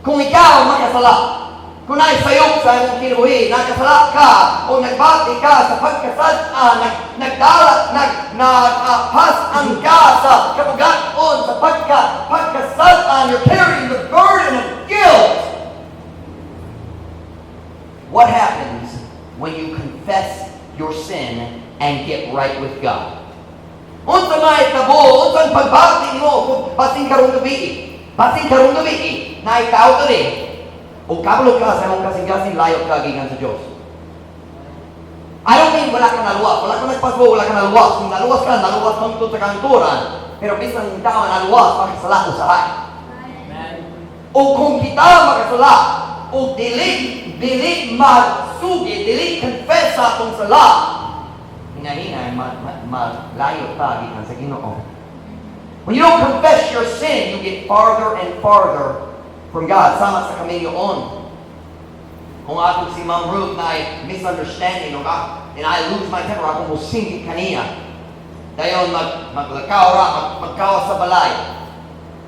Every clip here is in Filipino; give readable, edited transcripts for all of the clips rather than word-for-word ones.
Kung ikaw makasala, kung naisayok sa imong kinabuhi, nakasala ka, o nagbati ka sa pagkasala, nagpasan ka sa kabugaton, sa pagkasala, you're carrying the burden of guilt. What happens when you confess your sin and get right with God? Unsa may tabo, unsang pagbati mo, basing karong gabi, naitaw to o kabalo ka sa imong kasing-kasing, layo ka gikan sa Diyos. I don't mean wala ka naluwas, wala ka nagpasbo, wala ka naluwas. Kung naluwas ka, naluwas mangtod sa kanturan. Pero bisan yung tao naluwas, makasala usahay. O kung kita makasala, o dili magsugi, dili confess sa atong sala, hinahinay, malayo ta gikan sa Ginoo. When you don't confess your sin, you get farther and farther from God. Sama sa kami yun. Kung ako si Ma'am Ruth na ay misunderstanding, and I lose my temper, ako musingit kaniya. Dayon magkawa sa balay.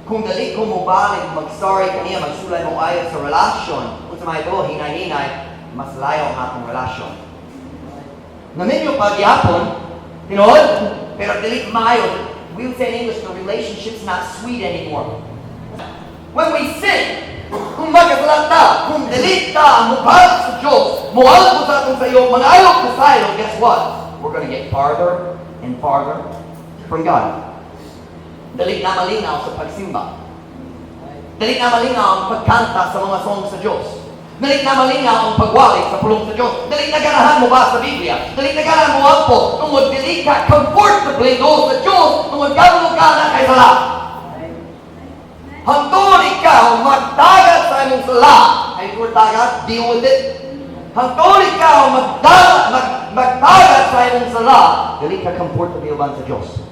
Kung dali ko mo balik, mag-sorry kaniya, magsulay mo ayot sa relasyon, kung sa mga ito, hinay-hinay, mas layo ang atong relasyon. Naminyo pagyapon, tinood, pero dali maayo. We would say in English, the relationship's not sweet anymore. When we sin, kung magkasala ta, kung delete ta, mubahag sa Diyos, muhal ko sa atong sayo, manayok ko sa iyo, guess what? We're going to get farther and farther from God. Delete na malinaw sa pagsimba. Delete na malinaw ang pagkanta sa mga songs sa Diyos. Delete na malinaw ang pagwalik sa pulong sa Diyos. Delete na ganahan mo ba sa Biblia? Delete na ganahan mo ang po. Kung mag-delete ka comfortably doon sa Diyos, kung magkabulog ka na kay sala. Hangtod ikaw magdagat sa imong sala. Ay, word dagat, deal with it. Hangtod ikaw magdagat sa imong sala. Dili ka comfortable ba sa Diyos?